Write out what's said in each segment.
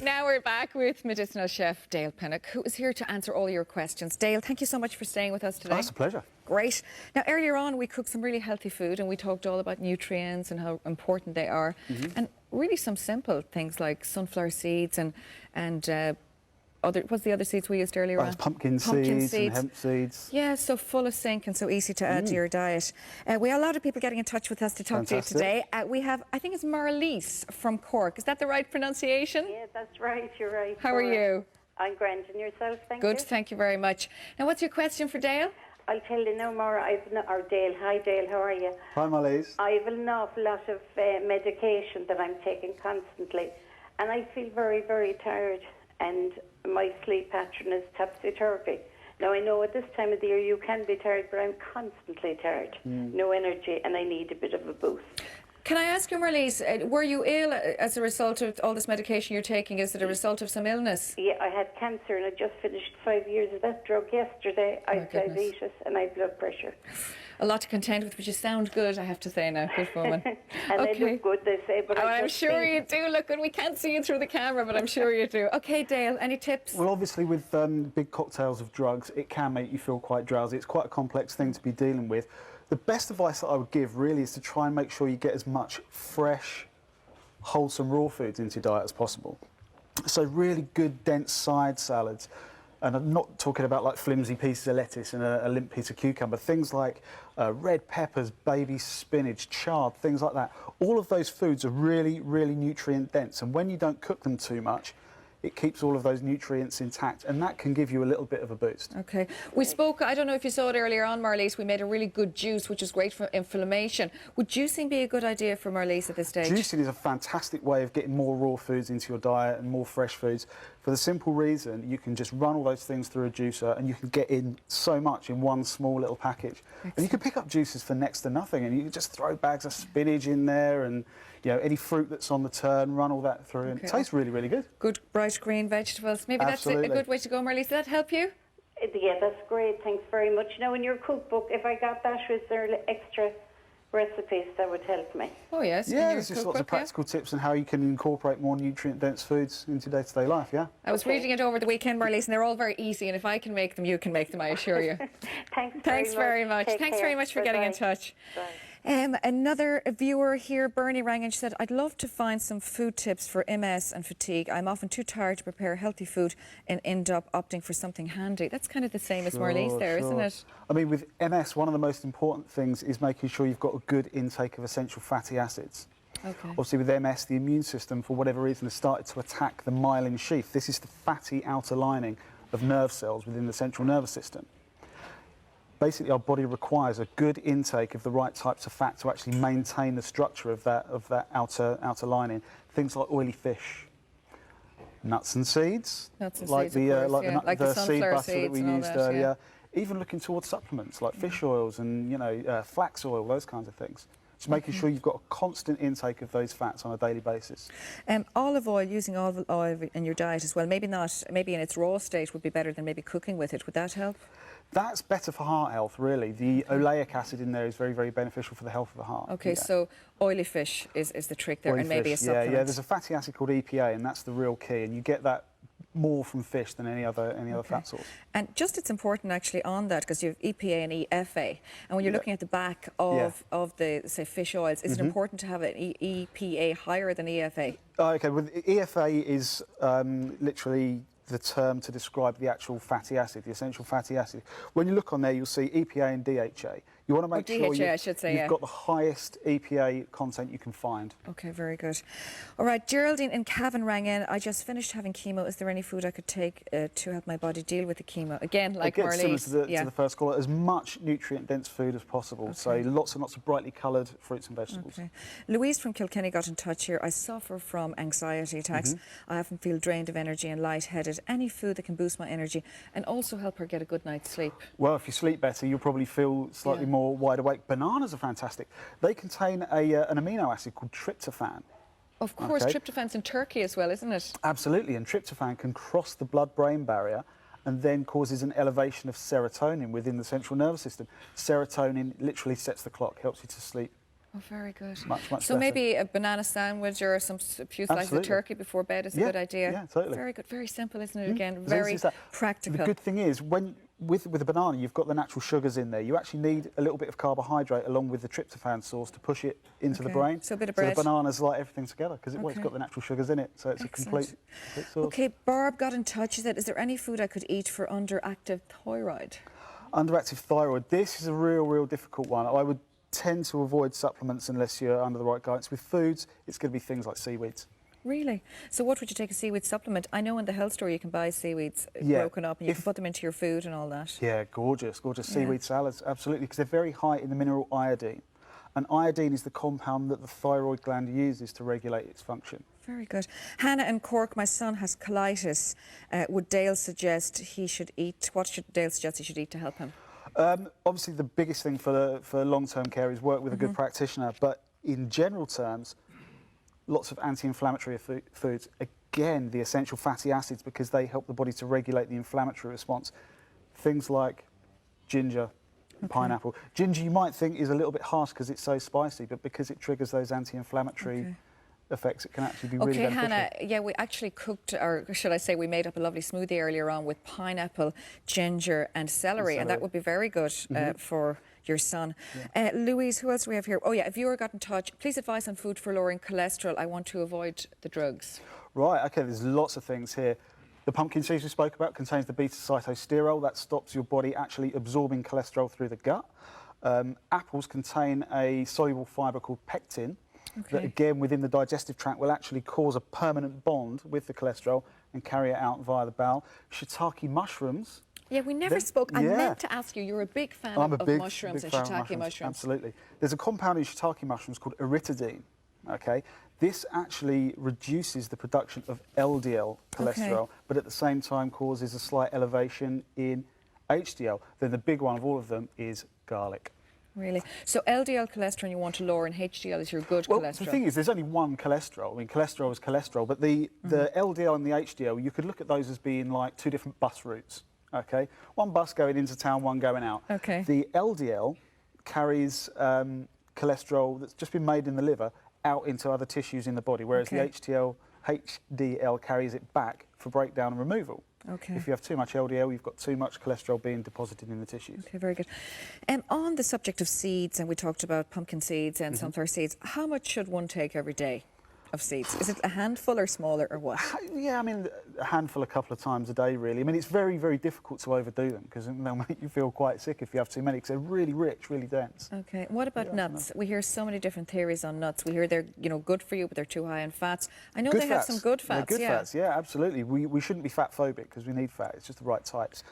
Now we're back with Medicinal Chef Dale Pinnock, who is here to answer all your questions. Dale, thank you so much for staying with us today. Oh, it's a pleasure. Great. Now, earlier on, we cooked some really healthy food and we talked all about nutrients and how important they are. And really some simple things like sunflower seeds and what's the other seeds we used earlier on? Pumpkin seeds and hemp seeds. Yeah, so full of zinc and so easy to add to your diet. We have a lot of people getting in touch with us to talk to you today. We have, I think it's Marlies from Cork. Is that the right pronunciation? Yeah, that's right. You're right. How are you? I'm grand. And yourself, thank you. Good, thank you very much. Now, what's your question for Dale? I'll tell you no more. Or Dale. Hi, Dale. How are you? Hi, Marlies. I have an awful lot of medication that I'm taking constantly, and I feel very, very tired. And my sleep pattern is topsy-turvy. Now, I know at this time of the year you can be tired, but I'm constantly tired. No energy, and I need a bit of a boost. Can I ask you, Marlies, were you ill as a result of all this medication you're taking? Is it a result of some illness? Yeah, I had cancer, and I just finished 5 years of that drug yesterday. I have diabetes and I have blood pressure. A lot to contend with, but you sound good, I have to say now. Good woman. And I look good, they say, but I'm sure you do look good. We can't see you through the camera, but I'm sure you do. Okay, Dale, any tips? Well, obviously with big cocktails of drugs, it can make you feel quite drowsy. It's quite a complex thing to be dealing with. The best advice that I would give really is to try and make sure you get as much fresh, wholesome raw foods into your diet as possible. So really good, dense side salads. And I'm not talking about like flimsy pieces of lettuce and a limp piece of cucumber. Things like red peppers, baby spinach, chard, things like that. All of those foods are really, really nutrient dense. And when you don't cook them too much, it keeps all of those nutrients intact, and that can give you a little bit of a boost. Okay. We spoke, I don't know if you saw it earlier on, Marlies, we made a really good juice, which is great for inflammation. Would juicing be a good idea for Marlies at this stage? Juicing is a fantastic way of getting more raw foods into your diet and more fresh foods, for the simple reason you can just run all those things through a juicer and you can get in so much in one small little package. Excellent. And you can pick up juices for next to nothing, and you can just throw bags of spinach in there and any fruit that's on the turn, run all that through, and it tastes really, really good. Good bright green vegetables. Maybe Absolutely. That's a good way to go, Marlies. Does that help you? Yeah, that's great. Thanks very much. Now, in your cookbook, if I got that, was there extra recipes that would help me? Oh, yes. Yeah, there's just lots of practical tips on how you can incorporate more nutrient-dense foods into day-to-day life, yeah. I was reading it over the weekend, Marlies, and they're all very easy, and if I can make them, you can make them, I assure you. Thanks very much. Thanks very much for getting in touch. Bye. Another viewer here, Bernie, rang and she said, I'd love to find some food tips for MS and fatigue. I'm often too tired to prepare healthy food and end up opting for something handy. That's kind of the same as Marlies there, isn't it? I mean, with MS, one of the most important things is making sure you've got a good intake of essential fatty acids. Okay. Obviously, with MS, the immune system, for whatever reason, has started to attack the myelin sheath. This is the fatty outer lining of nerve cells within the central nervous system. Basically, our body requires a good intake of the right types of fat to actually maintain the structure of that outer lining. Things like oily fish, nuts and seeds, like the seed butter that we used earlier. Even looking towards supplements like fish oils and flax oil, those kinds of things. Just making sure you've got a constant intake of those fats on a daily basis. Olive oil, using olive oil in your diet as well. Maybe in its raw state would be better than maybe cooking with it. Would that help? That's better for heart health, really. The oleic acid in there is very, very beneficial for the health of the heart. Okay, so oily fish is the trick there, and maybe a supplement. Yeah, there's a fatty acid called EPA, and that's the real key, and you get that more from fish than any other fat source. And just it's important actually on that, because you have EPA and EFA, and when you're looking at the back of the, say, fish oils, is it important to have an EPA higher than EFA? Okay, well, EFA is literally the term to describe the actual fatty acid, the essential fatty acid. When you look on there, you'll see EPA and DHA. You want to make sure you've got the highest EPA content you can find. Okay, very good. All right, Geraldine in Cavan rang in. I just finished having chemo. Is there any food I could take to help my body deal with the chemo? Again, like Marlies. Similar to the first caller, as much nutrient-dense food as possible. Okay. So lots and lots of brightly coloured fruits and vegetables. Okay. Louise from Kilkenny got in touch here. I suffer from anxiety attacks. I often feel drained of energy and lightheaded. Any food that can boost my energy and also help her get a good night's sleep? Well, if you sleep better, you'll probably feel slightly more wide awake. Bananas are fantastic. They contain an amino acid called tryptophan. Of course, tryptophan's in turkey as well, isn't it? Absolutely, and tryptophan can cross the blood-brain barrier and then causes an elevation of serotonin within the central nervous system. Serotonin literally sets the clock, helps you to sleep Oh, very good. Much so better. maybe a banana sandwich or a few slices of turkey before bed is a good idea. Yeah, totally. Very good. Very simple, isn't it? Again, As very easy as that. practical. The good thing is, with a banana, you've got the natural sugars in there. You actually need a little bit of carbohydrate along with the tryptophan source to push it into the brain. So a bit of bread. So the banana's like everything together because it's got the natural sugars in it. So it's a complete source. Okay, Barb got in touch. She said, is there any food I could eat for underactive thyroid? Underactive thyroid. This is a real difficult one. I would tend to avoid supplements unless you're under the right guidance. With foods, it's going to be things like seaweeds. Really? So what would you take a seaweed supplement? I know in the health store you can buy seaweeds broken up and you can put them into your food and all that. Yeah, gorgeous seaweed salads, absolutely, because they're very high in the mineral iodine. And iodine is the compound that the thyroid gland uses to regulate its function. Very good. Hannah in Cork, my son has colitis. Would Dale suggest he should eat? What should Dale suggest he should eat to help him? Obviously, the biggest thing for long-term care is work with a good practitioner. But in general terms, lots of anti-inflammatory foods. Again, the essential fatty acids, because they help the body to regulate the inflammatory response. Things like ginger, pineapple. Ginger, you might think, is a little bit harsh because it's so spicy, but because it triggers those anti-inflammatory effects, it can actually be really beneficial. Hannah, yeah, we actually cooked, or should I say we made up a lovely smoothie earlier on with pineapple, ginger and celery, and that would be very good for your son. Yeah. Louise, who else do we have here? Oh yeah, a viewer got in touch. Please advise on food for lowering cholesterol. I want to avoid the drugs. Right, okay, there's lots of things here. The pumpkin seeds we spoke about contains the beta-cytosterol. That stops your body actually absorbing cholesterol through the gut. Apples contain a soluble fibre called pectin, that again within the digestive tract will actually cause a permanent bond with the cholesterol and carry it out via the bowel. Shiitake mushrooms. Yeah, we never spoke. I meant to ask you, you're a big fan of mushrooms and shiitake mushrooms. Absolutely. There's a compound in shiitake mushrooms called erytidine. Okay, this actually reduces the production of LDL cholesterol, but at the same time causes a slight elevation in HDL. Then the big one of all of them is garlic. Really? So LDL cholesterol you want to lower and HDL is your good cholesterol? The thing is, there's only one cholesterol. I mean, cholesterol is cholesterol, but the LDL and the HDL, you could look at those as being like two different bus routes, okay? One bus going into town, one going out. Okay. The LDL carries cholesterol that's just been made in the liver out into other tissues in the body, whereas the HDL carries it back for breakdown and removal. Okay. If you have too much LDL, you've got too much cholesterol being deposited in the tissues. Okay, very good. On the subject of seeds, and we talked about pumpkin seeds and sunflower seeds, how much should one take every day of seeds? Is it a handful or smaller or what? Yeah, I mean, a handful a couple of times a day, really. I mean, it's very difficult to overdo them because they'll make you feel quite sick if you have too many because they're really rich, really dense. Okay. What about nuts? We hear so many different theories on nuts. We hear they're, good for you, but they're too high in fats. I know they have some good fats. They're good fats, yeah, absolutely. We shouldn't be fat phobic because we need fat. It's just the right types.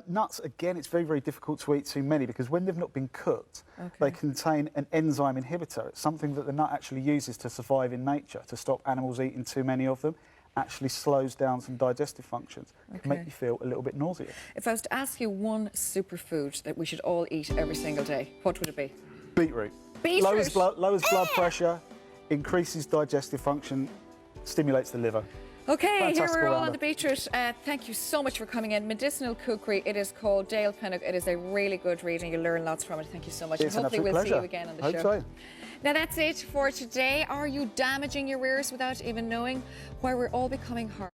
Nuts, again, it's very difficult to eat too many because when they've not been cooked, they contain an enzyme inhibitor. It's something that the nut actually uses to survive in nature, to stop animals eating too many of them. Actually slows down some digestive functions. It can make you feel a little bit nauseous. If I was to ask you one superfood that we should all eat every single day, what would it be? Beetroot. Beetroot? Lowers blood pressure, increases digestive function, stimulates the liver. Okay, here we're all on the beetroot. Thank you so much for coming in. Medicinal Cookery, it is called Dale Pinnock. It is a really good read and you'll learn lots from it. Thank you so much. It's hopefully we'll pleasure. see you again on the show. So. Now that's it for today. Are you damaging your ears without even knowing? Why we're all becoming hard.